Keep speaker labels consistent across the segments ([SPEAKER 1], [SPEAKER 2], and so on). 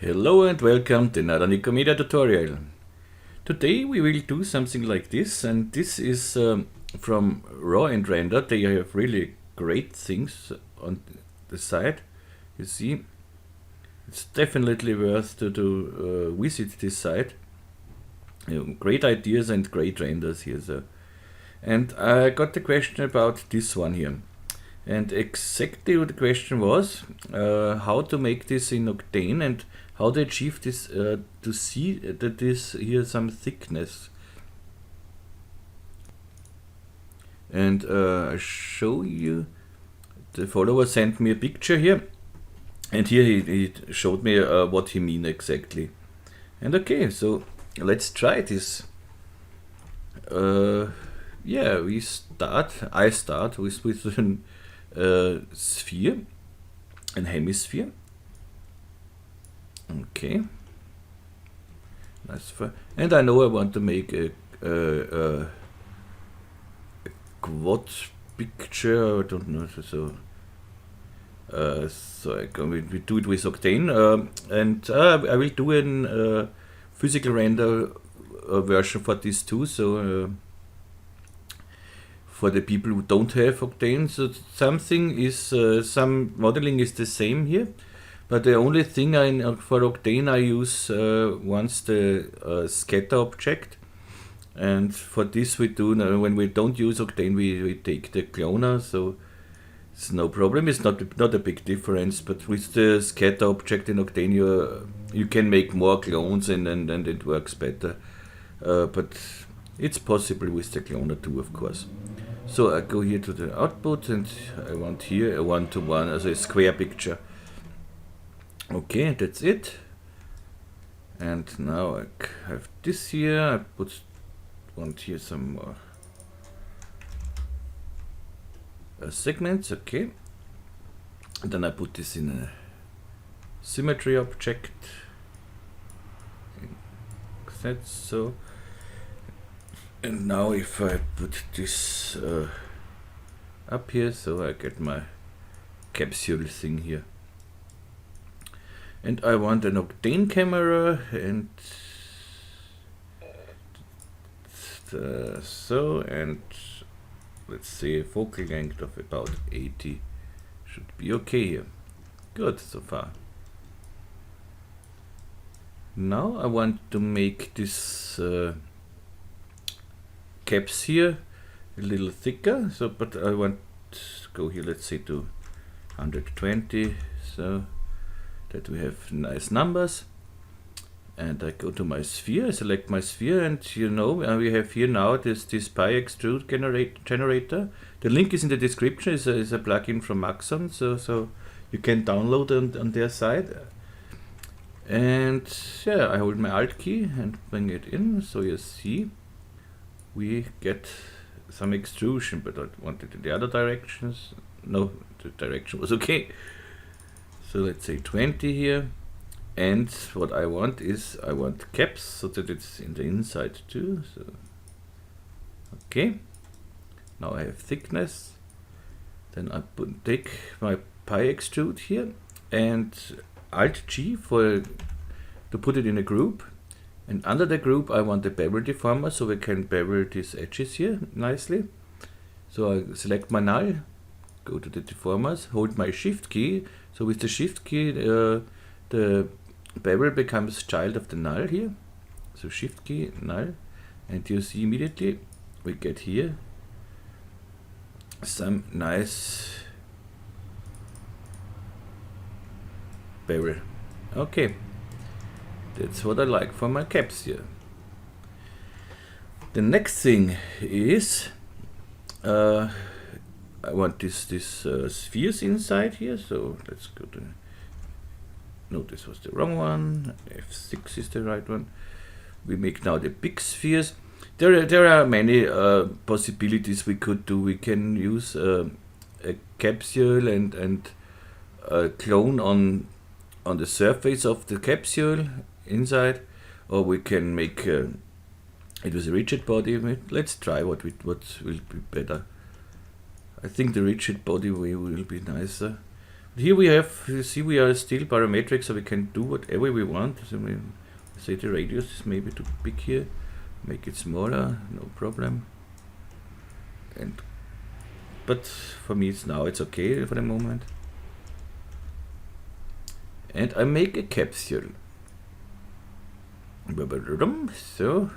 [SPEAKER 1] Hello and welcome to another Nikomedia tutorial. Today we will do something like this, and this is from Raw and Render. They have really great things on the site. You see, it's definitely worth to visit this site. Great ideas and great renders here. So. And I got the question about this one here. And exactly what the question was, how to make this in Octane and how to achieve this, to see that this here some thickness. And I show you, the follower sent me a picture here, and here he showed me what he mean exactly. And okay, so let's try this. Yeah, I start with an sphere, an hemisphere. Okay, nice. And I know I want to make a quad picture. I don't know. So we do it with Octane, and I will do a physical render version for this too. So. For the people who don't have Octane, so something is some modeling is the same here, but the only thing for Octane I use once the scatter object, and for this we do when we don't use Octane we take the cloner, so it's no problem. It's not a big difference, but with the scatter object in Octane you can make more clones and it works better, but it's possible with the cloner too, of course. So I go here to the output and I want here a one-to-one, as a square picture. Okay, that's it. And now I have this here. I want here some more segments. Okay. And then I put this in a symmetry object. That's so. And now if I put this up here, so I get my capsule thing here. And I want an Octane camera, and and let's say a focal length of about 80 should be okay here. Good so far. Now I want to make this caps here a little thicker, so but I want to go here, let's say to 120, so that we have nice numbers. And I go to my sphere, I select my sphere, and you know we have here now this pi extrude generator. The link is in the description. Is a plugin from Maxon, so you can download on their site. And yeah, I hold my Alt key and bring it in, so you see we get some extrusion, but I wanted in the other directions. No, the direction was okay. So let's say 20 here. And what I want is, I want caps so that it's in the inside too. So okay. Now I have thickness. Then I take my pi extrude here and Alt G to put it in a group. And under the group I want the bevel deformer, so we can bevel these edges here nicely. So I select my null, go to the deformers, hold my shift key. So with the shift key the bevel becomes child of the null here. So shift key, null, and you see immediately we get here some nice bevel. Okay. That's what I like for my caps here. The next thing is I want this spheres inside here. So let's go to. No, this was the wrong one. F6 is the right one. We make now the big spheres. There are many possibilities we could do. We can use a capsule and clone on the surface of the capsule inside, or we can make it with a rigid body. Let's try what will be better. I think the rigid body way will be nicer, Here we have, you see, we are still parametric, so we can do whatever we want. So we say the radius is maybe too big here, make it smaller, no problem. But for me it's okay for the moment. And I make a capsule. So,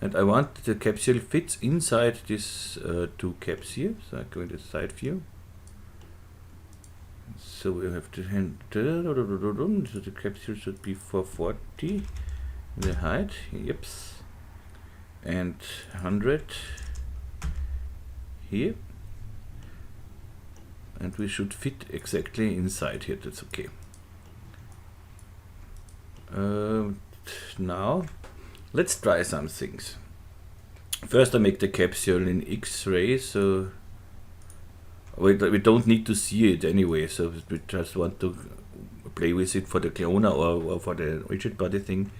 [SPEAKER 1] and I want the capsule fits inside this two caps here. So I go into side view. So we have to so the capsule should be 440 in the height. Yep. And 100 here. And we should fit exactly inside here. That's okay. Now let's try some things. First I make the capsule in X-ray, so we don't need to see it anyway, so we just want to play with it for the cloner or for the rigid body thing.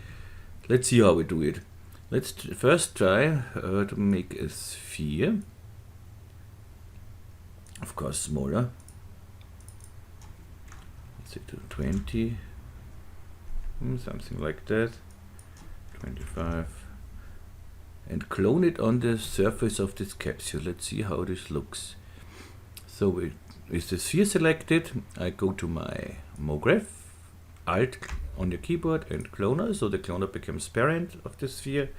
[SPEAKER 1] Let's see how we do it. Let's first try to make a sphere, of course smaller. Let's say to 20, something like that, 25, and clone it on the surface of this capsule. Let's see how this looks. So with the sphere selected, I go to my MoGraph, Alt on your keyboard and cloner, so the cloner becomes parent of the sphere.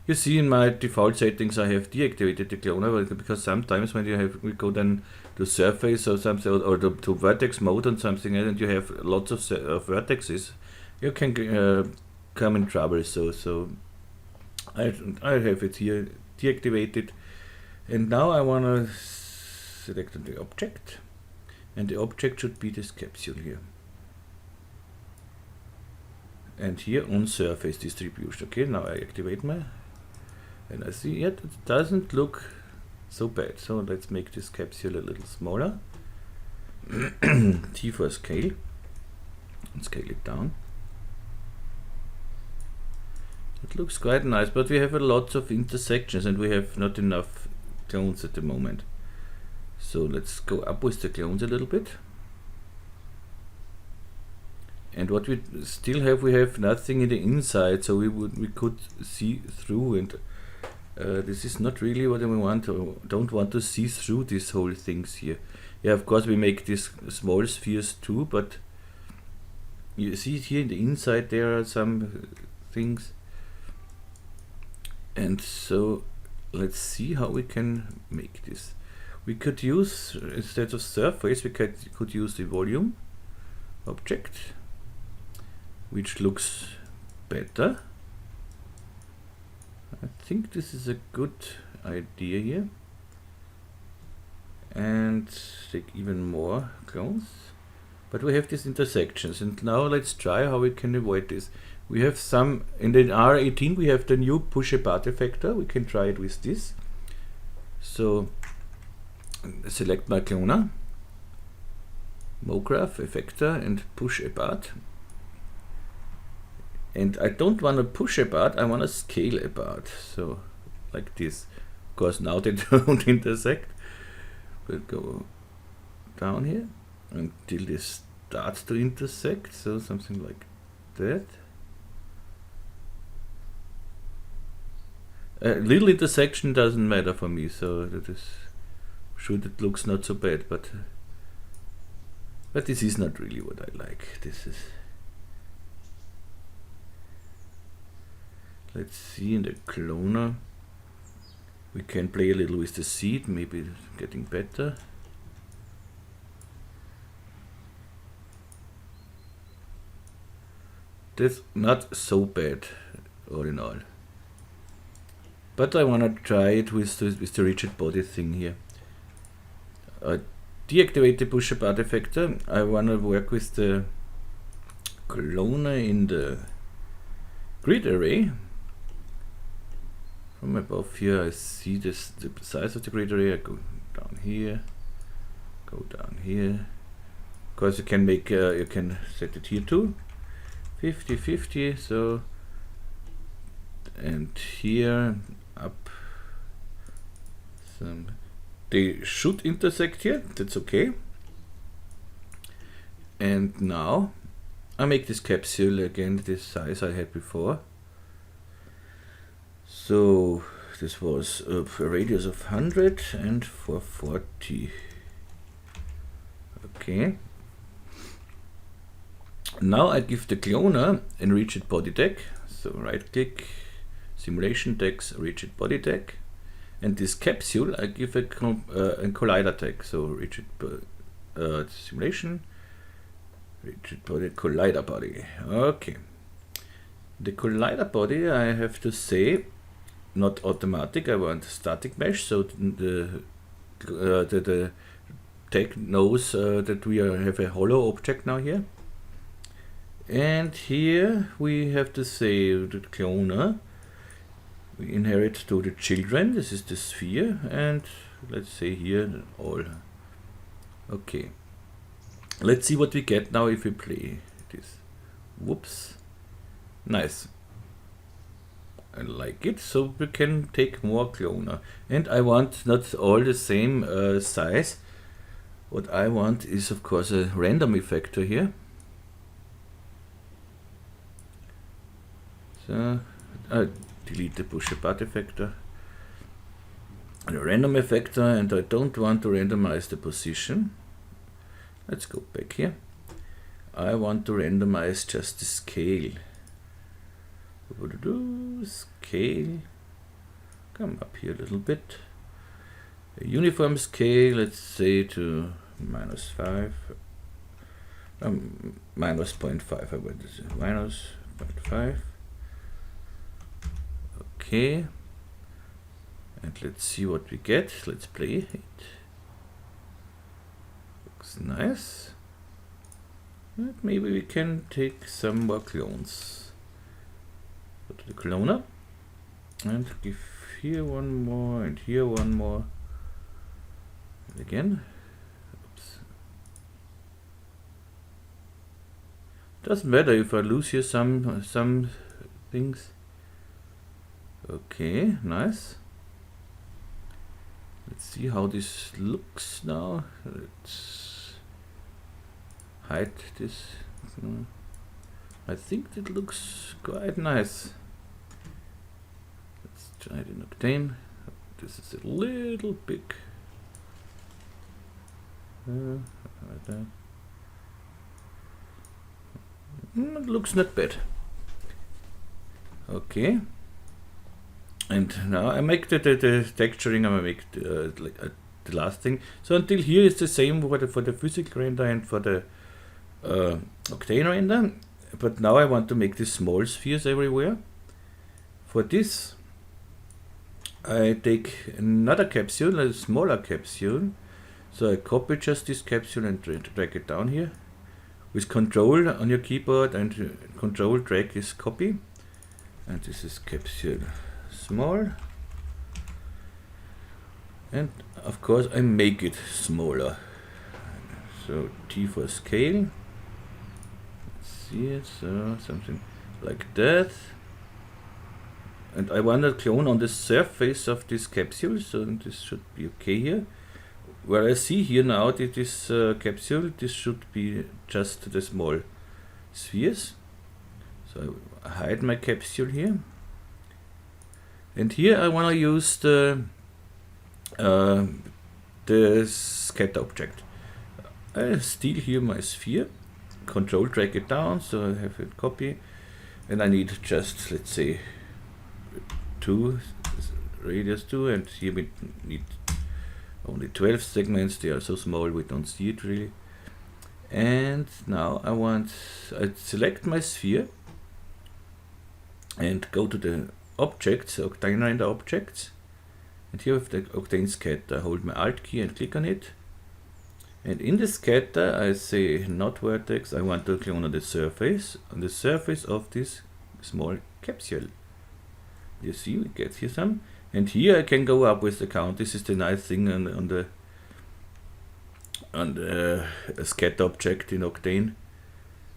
[SPEAKER 1] You see in my default settings I have deactivated the cloner because sometimes when we go then to surface or something, or to vertex mode and something, and you have lots of vertices, you can come in trouble. So I have it here deactivated, and now I want to select the object, and the object should be this capsule here, and here on surface distribution. Okay, now I activate my, and I see it doesn't look so bad. So let's make this capsule a little smaller. T for scale, and scale it down. It looks quite nice, but we have a lot of intersections and we have not enough clones at the moment. So let's go up with the clones a little bit. And what we still have, we have nothing in the inside, so we could see through, and this is not really what we want. Don't want to see through these whole things here. Yeah, of course we make these small spheres too, but you see here in the inside there are some things. And so let's see how we can make this. We could use, instead of surface, we could use the volume object, which looks better. I think this is a good idea here. And take even more clones. But we have these intersections, and now let's try how we can avoid this. We have some, in the R18 we have the new push apart effector. We can try it with this. So select my cloner, MoGraph, Effector, and push apart. And I don't want to push apart, I want to scale apart. So like this. Of course now they don't intersect. We'll go down here until this starts to intersect. So something like that. A little intersection doesn't matter for me, so that is sure it looks not so bad, but this is not really what I like. This is, let's see, in the cloner we can play a little with the seed, maybe getting better. That's not so bad all in all. But I want to try it with the rigid body thing here. Deactivate the push apart effector. I want to work with the cloner in the grid array. From above here I see this, the size of the grid array. I go down here, go down here. Of course you can make, you can set it here too. 50-50, so, and here up some, they should intersect here, that's okay. And now I make this capsule again this size I had before. So this was a radius of 100 and 440. Okay. Now I give the cloner a rigid body tag. So right click, simulation tags, rigid body tag. And this capsule I give a collider tag. So rigid simulation, rigid body, collider body. Okay. The collider body I have to say not automatic. I want static mesh. So the tag knows that we have a hollow object now here. And here we have to say the cloner we inherit to the children. This is the sphere, and let's say here all. Okay, let's see what we get now if we play this. Whoops, nice. I like it. So we can take more cloner, and I want not all the same size. What I want is of course a random effector here. So I delete the push apart effector. A random effector, and I don't want to randomize the position. Let's go back here. I want to randomize just the scale. Scale. Come up here a little bit. A uniform scale, let's say to -5. -0.5. I want to say -0.5. Okay, and let's see what we get. Let's play it. Looks nice. And maybe we can take some more clones. Go to the cloner and give here one more and here one more. And again. Oops. Doesn't matter if I lose here some things. Okay, nice. Let's see how this looks now. Let's hide this. I think it looks quite nice. Let's try it in Octane. This is a little big. Like that. It looks not bad. Okay. And now I make the texturing. I make the last thing. So until here is the same for the physical render and for the Octane render. But now I want to make these small spheres everywhere. For this, I take another capsule, a smaller capsule. So I copy just this capsule and drag it down here. With Control on your keyboard and Control drag is copy. And this is capsule small, and of course I make it smaller. So T for scale. Let's see it. So something like that. And I want to clone on the surface of this capsule, so this should be okay here. Where I see here now that this capsule, this should be just the small spheres. So I hide my capsule here. And here I want to use the scatter object. I steal here my sphere, Control drag it down, so I have it copy, and I need just, let's say, 2, radius 2, and here we need only 12 segments. They are so small we don't see it really. And now I select my sphere and go to the objects, Octane render objects, and here with the Octane scatter, hold my Alt key and click on it. And in the scatter I say not vertex, I want to clone on the surface of this small capsule. You see, we get here some, and here I can go up with the count. This is the nice thing on the scatter object in Octane.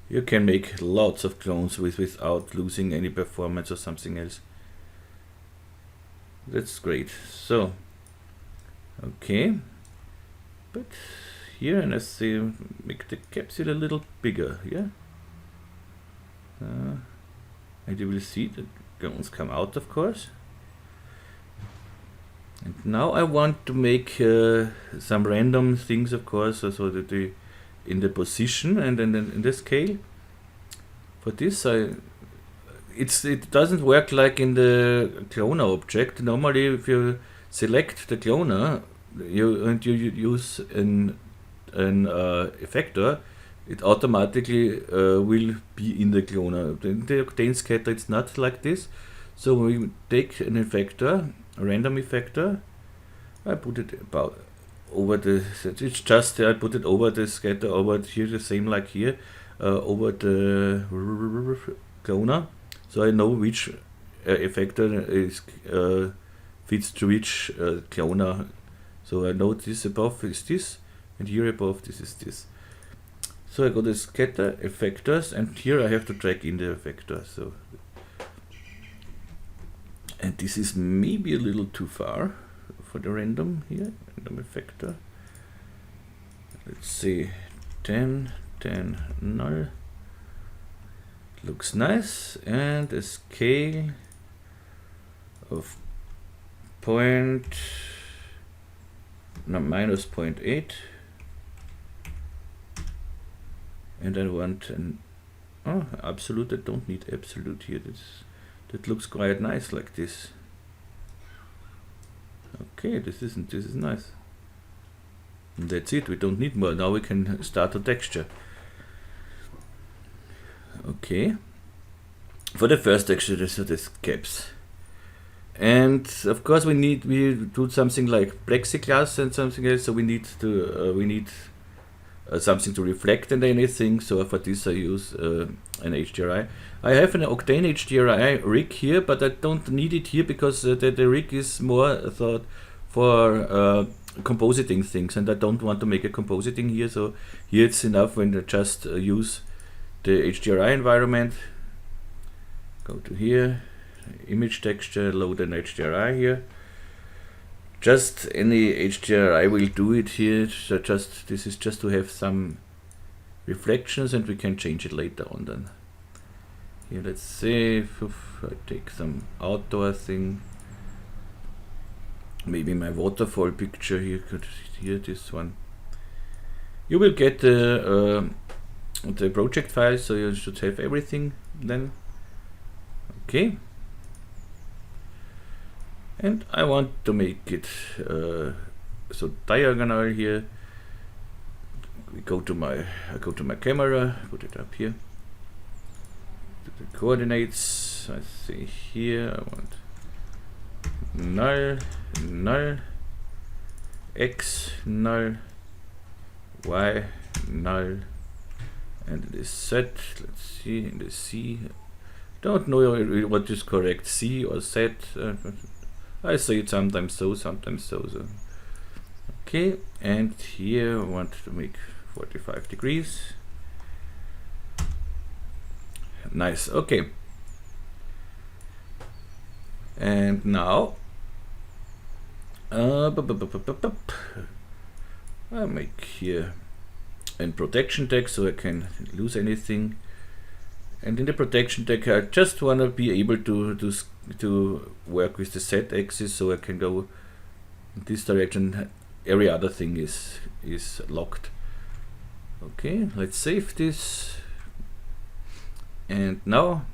[SPEAKER 1] You can make lots of clones without losing any performance or something else. That's great. So, okay, but here, and I say make the capsule a little bigger, yeah. And you will see the clones come out, of course. And now I want to make some random things, of course, so that they in the position and then in the scale. For this, it doesn't work like in the cloner object. Normally, if you select the cloner you use an effector, it automatically will be in the cloner. In the Octane scatter, it's not like this. So we take an effector, a random effector. I put it about over the. It's just I put it over the scatter, over here, the same like here, over the cloner. So I know which effector is fits to which cloner. So I know this above is this, and here above this is this. So I go to scatter, effectors, and here I have to drag in the effector. So, and this is maybe a little too far for the random here, random effector. Let's see, 10, 10, null. Looks nice, and a scale of minus 0.8. And I want an absolute. I don't need absolute here. That looks quite nice like this. Okay, this is nice. And that's it. We don't need more. Now we can start a texture. Okay. For the first texture, this caps. And of course we do something like plexiglass and something else. So we need something to reflect and anything. So for this I use an HDRI. I have an Octane HDRI rig here, but I don't need it here because the rig is more thought for compositing things, and I don't want to make a compositing here. So here it's enough when I just use the HDRI environment. Go to here, image texture, load an HDRI here. Just any HDRI will do it here. So this is just to have some reflections, and we can change it later on then. Here, let's say if I take some outdoor thing, maybe my waterfall picture here, this one. You will get the project file, so you should have everything then. Okay. And I want to make it so diagonal here. I go to my camera, put it up here. To the coordinates, I say here I want null, null, x, null, y, null, and it is set. Let's see in the C. Don't know what is correct, C or Z. I say it sometimes so, sometimes so. Okay, and here I want to make 45 degrees. Nice, okay. And now I make here a protection tag so I can lose anything. And in the protection tag, I just want to be able to work with the Z axis, so I can go in this direction. Every other thing is locked. Okay, let's save this. And now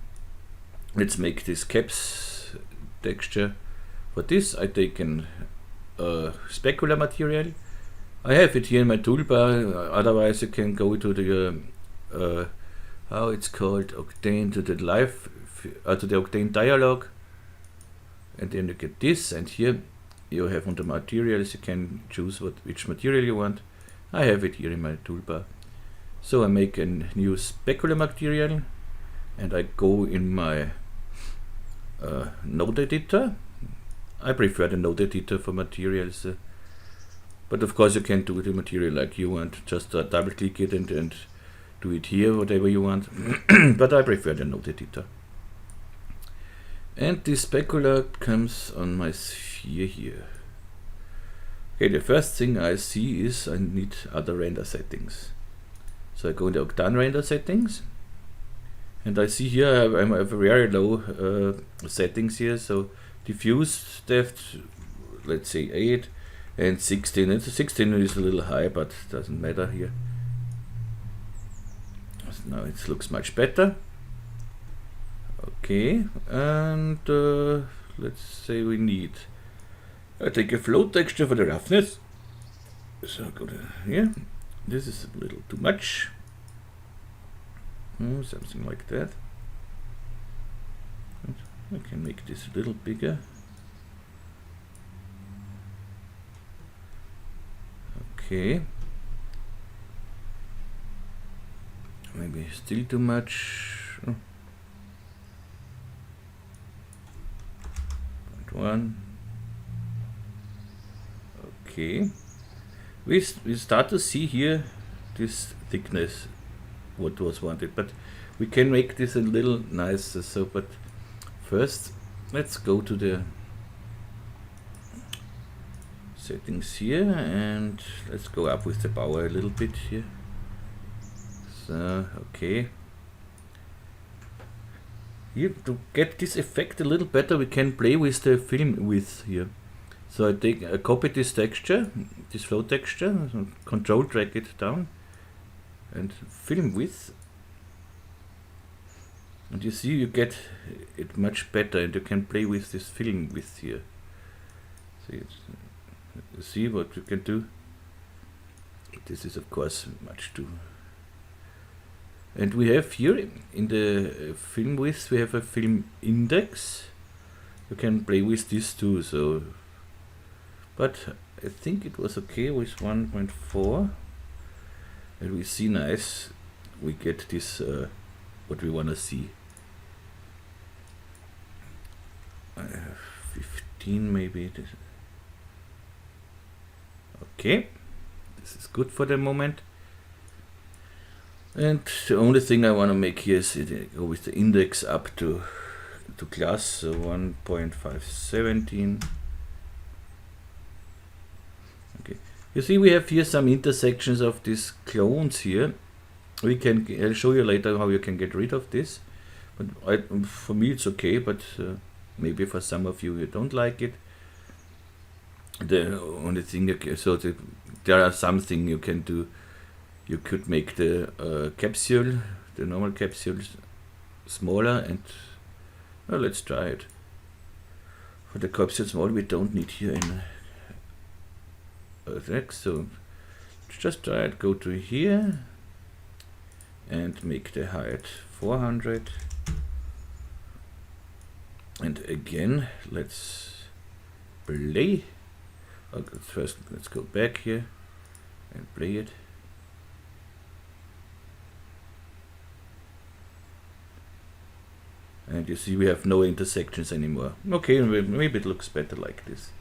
[SPEAKER 1] let's make this caps texture. For this, I take an specular material. I have it here in my toolbar. Otherwise, you can go to the how it's called, Octane, to the Octane dialog, and then you get this, and here you have under materials, you can choose which material you want. I have it here in my toolbar. So I make a new specular material, and I go in my node editor. I prefer the node editor for materials, but of course you can do the material like you want. Just double click it and do it here, whatever you want. But I prefer the node editor. And this specular comes on my sphere here. Okay, the first thing I see is I need other render settings. So I go into Octane render settings, and I see here I have very low settings here. So diffuse depth, let's say 8, and 16. And 16 is a little high, but doesn't matter here. Now it looks much better. Okay, and let's say we need. I take a float texture for the roughness. So go to here. This is a little too much. Something like that. I can make this a little bigger. Okay. Maybe still too much. 0.1. Okay. We start to see here this thickness, what was wanted, but we can make this a little nicer. So, but first, let's go to the settings here, and let's go up with the power a little bit here. So, okay. Here, to get this effect a little better, we can play with the film width here. So I copy this texture, this flow texture, control drag it down, and film width. And you see you get it much better, and you can play with this film width here. See what you can do. This is of course much too. And we have here in the film width, we have a film index. You can play with this too. So, but I think it was okay with 1.4, and we see nice. We get this what we want to see. I have 15 maybe. Okay, this is good for the moment. And the only thing I want to make here is go with the index up to class, so 1.517. Okay, you see we have here some intersections of these clones here. I'll show you later how you can get rid of this. But for me it's okay, but maybe for some of you don't like it. The only thing, there are some things you can do. You could make the capsule, the normal capsule, smaller, and well, let's try it. For the capsule small, we don't need here in text, so just try it. Go to here and make the height 400. And again, let's play. Okay, first, let's go back here and play it. And you see we have no intersections anymore. Okay, maybe it looks better like this.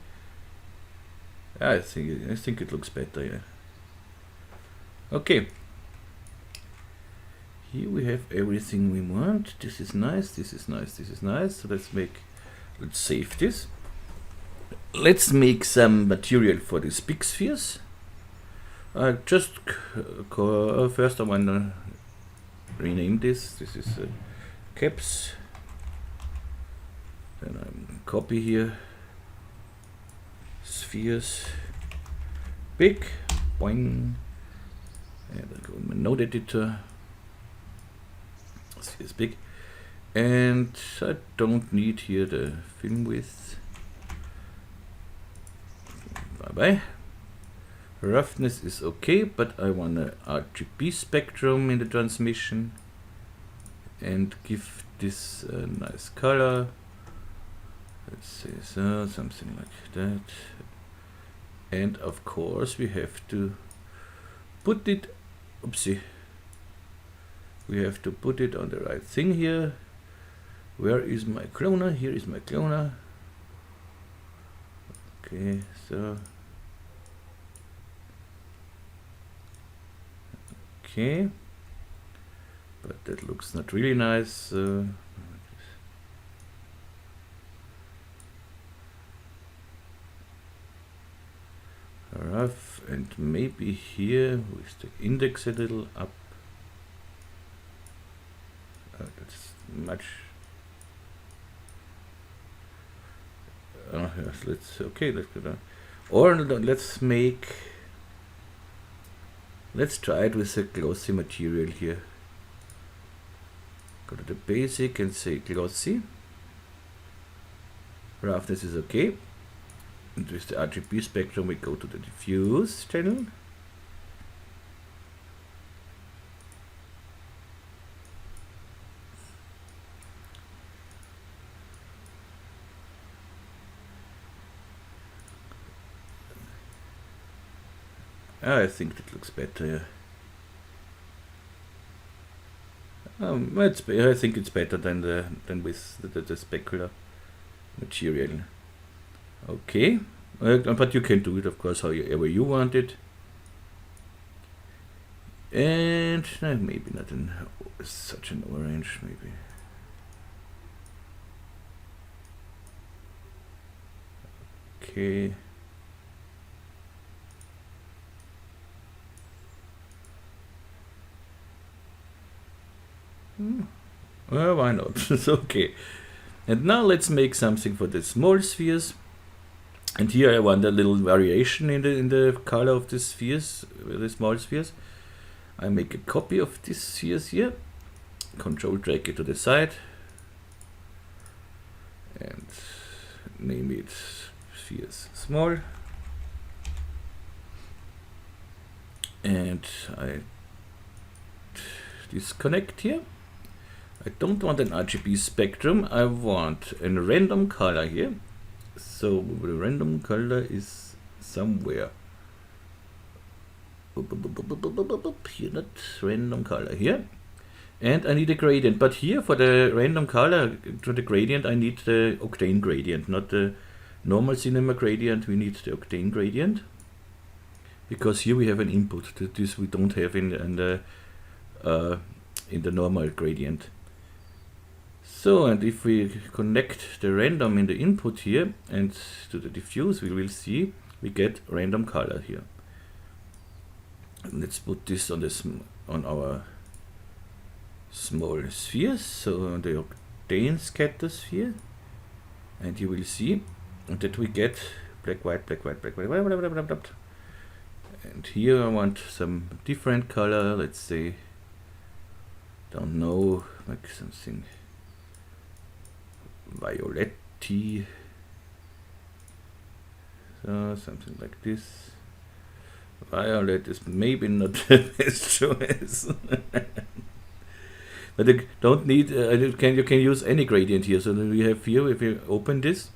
[SPEAKER 1] I think it looks better, yeah. Okay. Here we have everything we want. This is nice, this is nice, this is nice. So let's save this. Let's make some material for these big spheres. First I want to rename this. This is caps. Then I copy here spheres, big, boing, and I go in my node editor. Spheres big, and I don't need here the film width. Bye bye. Roughness is okay, but I want an RGB spectrum in the transmission and give this a nice color. Let's say so, something like that. And of course we have to put it, oopsie, we have to put it on the right thing here. Where is my cloner? Here is my cloner. Okay, so okay, but that looks not really nice. rough, and maybe here with the index a little up. That's much. Yes, let's go down. Or let's try it with a glossy material here. Go to the basic and say glossy. Roughness is okay. And with the RGB spectrum we go to the diffuse channel. I think that looks better, yeah. I think it's better than with the specular material. Okay, but you can do it, of course, however you want it. And maybe not in such an orange, maybe. Okay. Well, why not? It's okay. And now let's make something for the small spheres. And here I want a little variation in the color of the spheres, the small spheres. I make a copy of these spheres here. Control drag it to the side. And name it spheres small. And I disconnect here. I don't want an RGB spectrum, I want a random color here. So the random color is somewhere. Here, not random color here. And I need a gradient, but here for the random color, to the gradient, I need the octane gradient, not the normal cinema gradient, we need the octane gradient. Because here we have an input, this we don't have in the normal gradient. So, and if we connect the random in the input here and to the diffuse, we will see we get random color here. And let's put this on our small spheres, so on the octane scatter sphere, and you will see that we get black, white, black, white, black, white, blah, blah, blah, blah, blah. And here I want some different color, let's say, don't know, like something violet-y, so something like this. Violet is maybe not the best choice. But you don't need, you can use any gradient here. So we have here, if you open this,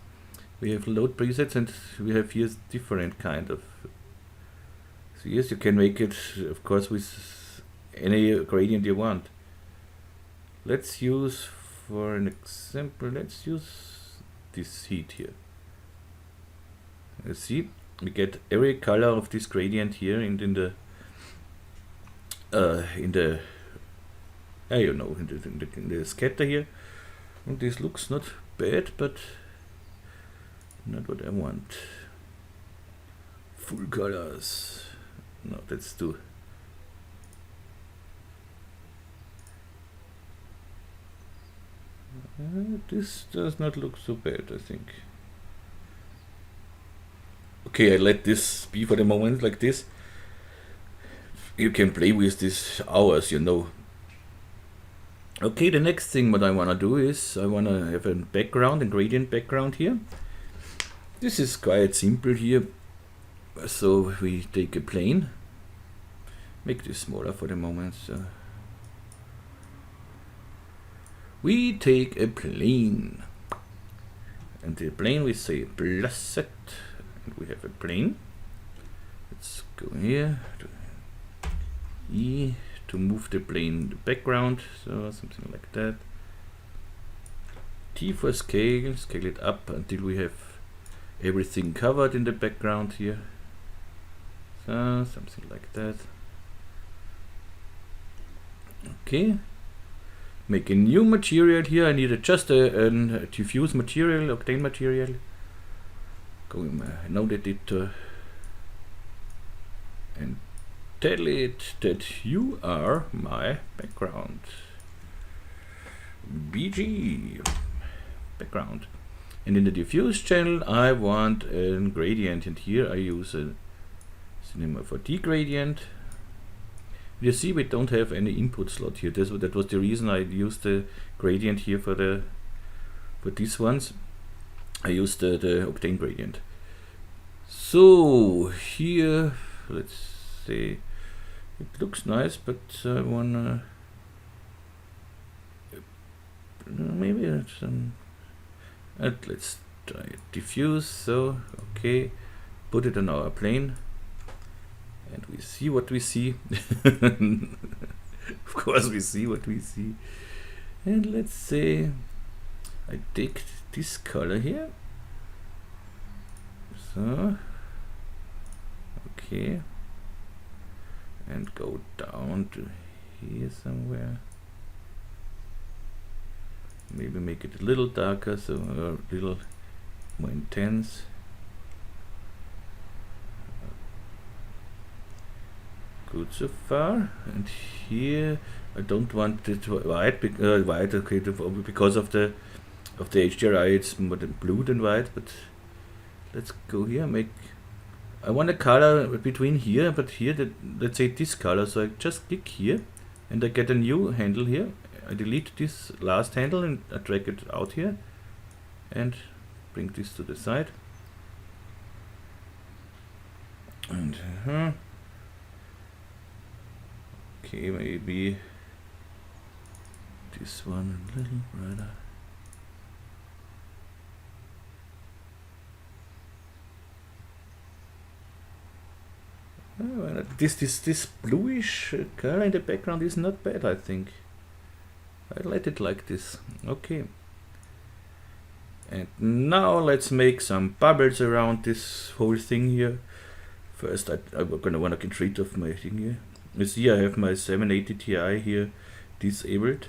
[SPEAKER 1] we have load presets, and we have here different kind of. So yes, you can make it, of course, with any gradient you want. Let's use, for an example, let's use this heat here. Let's see, we get every color of this gradient here in the scatter here, and this looks not bad, but not what I want. Full colors. No, that's too. This does not look so bad, I think. Okay, I let this be for the moment like this. You can play with this hours, you know. Okay, the next thing what I want to do is I want to have a background, a gradient background here. This is quite simple here. So we take a plane, make this smaller for the moment. So we take a plane, and the plane we say plus set, and we have a plane. Let's go here to E to move the plane in the background, so something like that. T for scale, scale it up until we have everything covered in the background here. So something like that. Okay. Make a new material here. I need just a diffuse material, octane material. Go in my node editor. tell it that you are my background. BG background. And in the diffuse channel I want a gradient, and here I use a Cinema 4D gradient. You see we don't have any input slot here. That was the reason I used the gradient here for these ones. I used the Octane gradient. So here, let's see, it looks nice, but I wanna maybe let's try diffuse. So okay, put it on our plane. And we see what we see. Of course we see what we see. And let's say I take this color here. So okay. And go down to here somewhere. Maybe make it a little darker, so a little more intense. Good so far. And here I don't want it white, white, okay, because of the HDRI it's more than blue than white, but let's go here, I want a color between here, but here, let's say this color, so I just click here and I get a new handle here. I delete this last handle and I drag it out here and bring this to the side. And okay, maybe this one a little brighter. Oh, this bluish color in the background is not bad, I think. I let it like this. Okay. And now let's make some bubbles around this whole thing here. First, I'm gonna wanna get rid of my thing here. You see, I have my 780 Ti here disabled.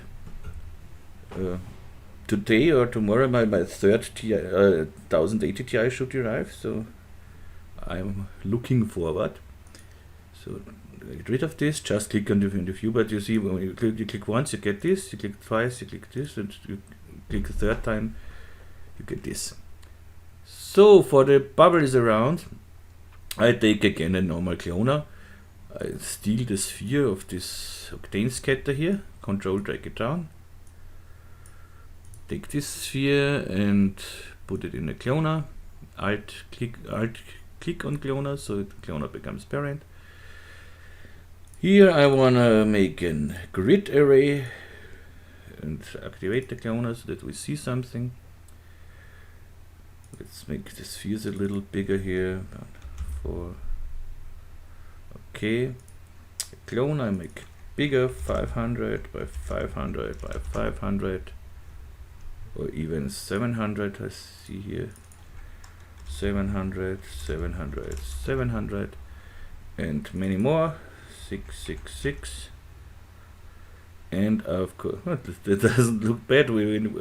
[SPEAKER 1] Today or tomorrow, my third 1080 Ti should arrive, so I'm looking forward. So get rid of this. Just click on the view, but you see when you click once, you get this. You click twice, you click this, and you click the third time, you get this. So for the bubbles around, I take again a normal cloner. I steal the sphere of this octane scatter here, control drag it down. Take this sphere and put it in a cloner. Alt click on cloner, so the cloner becomes parent. Here I wanna make a grid array and activate the cloner so that we see something. Let's make the spheres a little bigger here. Okay, clone I make bigger, 500 by 500 by 500, or even 700. I see here 700, 700, 700, and many more. 666, and of course that doesn't look bad,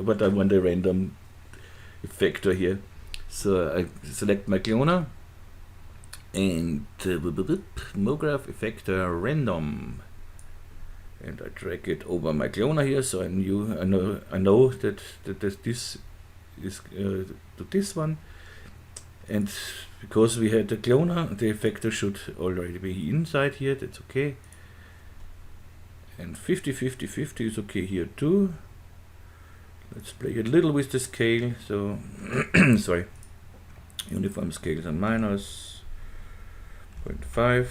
[SPEAKER 1] but I want a random effector here. So I select my cloner and MoGraph effector random, and I drag it over my cloner here, so I know that this is to this one, and because we had the cloner, the effector should already be inside here. That's okay. And 50 50 50 is okay here too. Let's play a little with the scale. So sorry, uniform scales are minus 0.5.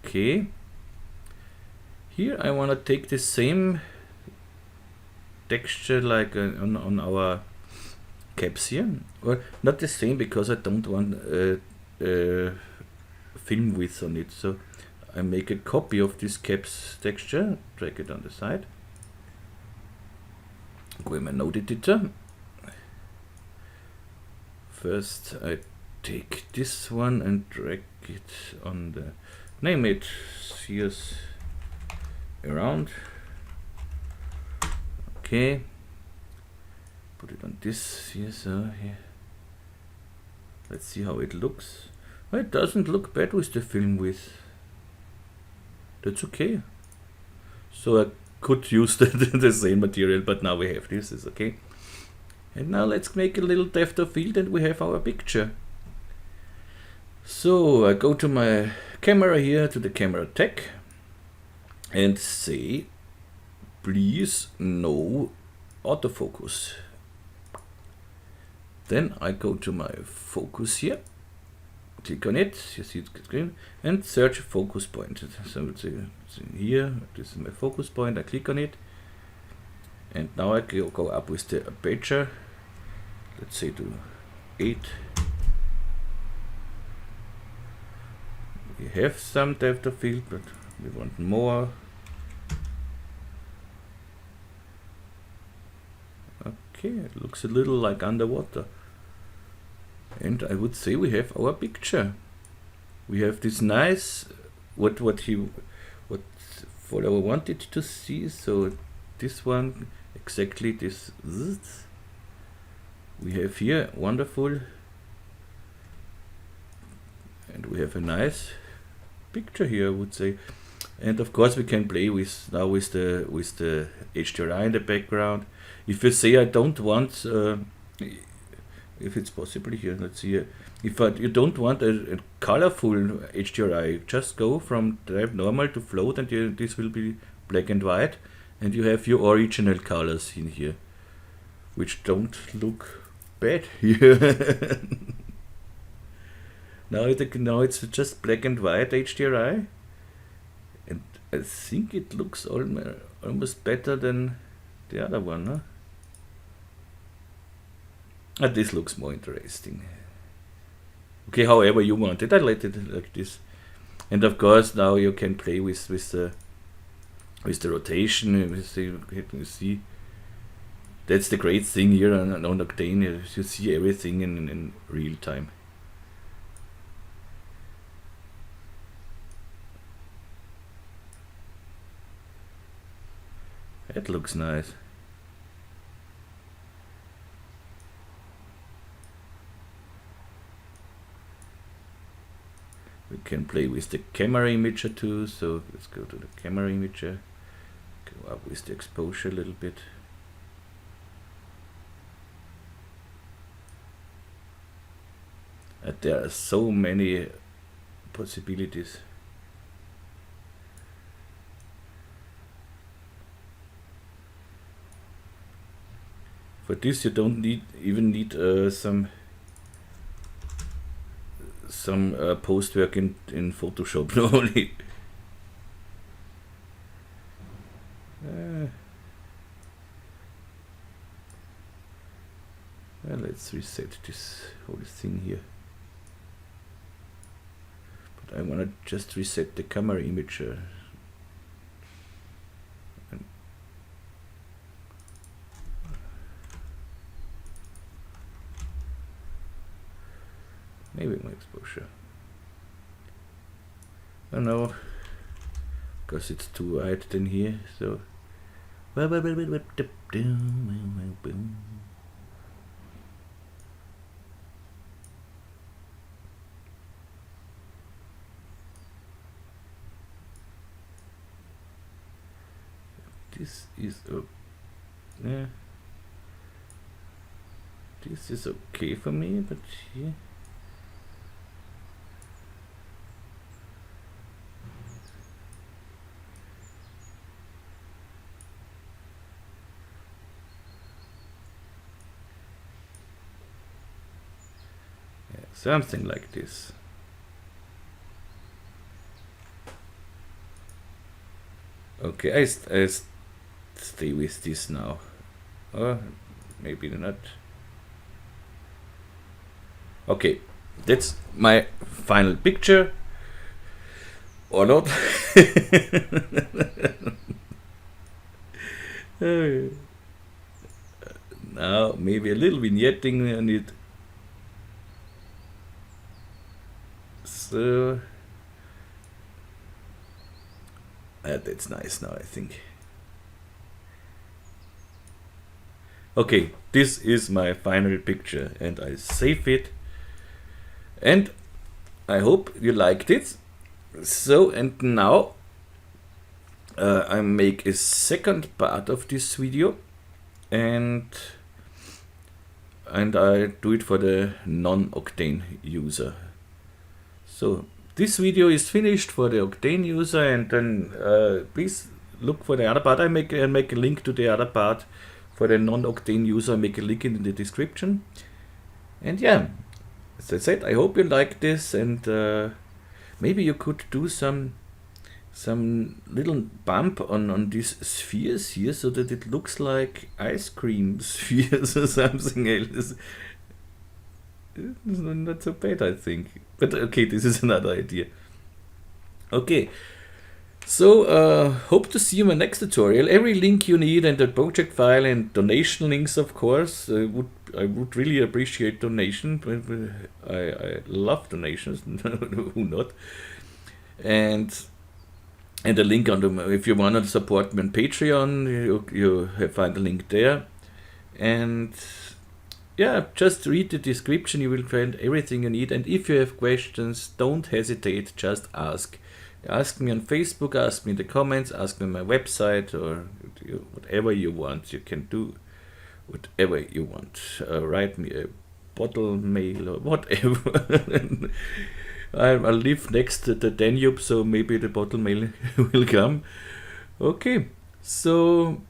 [SPEAKER 1] Okay, here I want to take the same texture like on our caps here, or not the same, because I don't want film width on it. So I make a copy of this caps texture, drag it on the side, go in my node editor. First I take this one and drag it on the, name it spheres around. Okay, put it on this here. So here, let's see how it looks. It doesn't look bad with the film width. That's okay. So I could use the same material, but now we have this, is okay. And now let's make a little depth of field and we have our picture. So I go to my camera here, to the camera tag, and say, please no autofocus. Then I go to my focus here, click on it, you see it's green, and search focus point. So it's here, this is my focus point, I click on it, and now I go up with the aperture, let's say to 8. We have some depth of field, but we want more. Okay, it looks a little like underwater. And I would say we have our picture. We have this nice, what follower wanted to see. So this one, exactly this. We have here, wonderful. And we have a nice picture here, I would say. And of course we can play with now with the HDRI in the background. If you say I don't want, if it's possible here, let's see. If you don't want a colorful HDRI, just go from drive normal to float, and this will be black and white, and you have your original colors in here, which don't look bad here. Now it's just black and white HDRI, and I think it looks almost better than the other one, huh? This looks more interesting. Okay, however you want it, I let it like this. And of course now you can play with the rotation. You see, that's the great thing here on Octane. You see everything in real time. That looks nice. We can play with the camera imager too, so let's go to the camera imager, go up with the exposure a little bit. And there are so many possibilities. For this you don't even need some post work in Photoshop only. Well, let's reset this whole thing here. But I want to just reset the camera imager. Maybe more exposure. Oh no, because it's too wide than here. So this is this is okay for me, but here. Something like this. Okay, I stay with this now. Or maybe not. Okay, that's my final picture. Or not. Now maybe a little vignetting on it. So that's nice now, I think. Okay, this is my final picture, and I save it, and I hope you liked it. So, and now I make a second part of this video, and I do it for the non-Octane user. So this video is finished for the Octane user, and then please look for the other part. I make a link to the other part for the non-Octane user. I make a link in the description. And yeah, as I said, I hope you like this, and maybe you could do some little bump on these spheres here, so that it looks like ice cream spheres or something else. It's not so bad, I think. But okay, this is another idea. Okay, so hope to see you in my next tutorial. Every link you need, and the project file and donation links, of course. I would really appreciate donation. I love donations. Who not? And the link on the, if you want to support me on Patreon, you find the link there. And yeah, just read the description, you will find everything you need. And if you have questions, don't hesitate, just ask. Ask me on Facebook, ask me in the comments, ask me on my website, or whatever you want. You can do whatever you want. Write me a bottle mail or whatever. I live next to the Danube, so maybe the bottle mail will come. Okay, so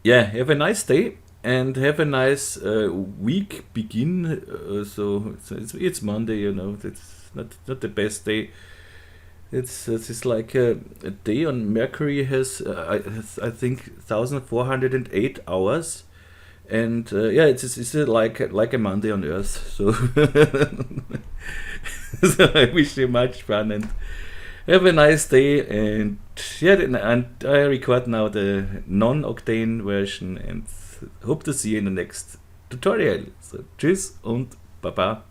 [SPEAKER 1] yeah, have a nice day and have a nice week begin. So it's Monday, you know. It's not the best day. It's like a day on Mercury has I think 1408 hours. And yeah, it's like a Monday on Earth. So, so I wish you much fun and have a nice day. And yeah, and I record now the non-Octane version, and hope to see you in the next tutorial. So, tschüss und baba.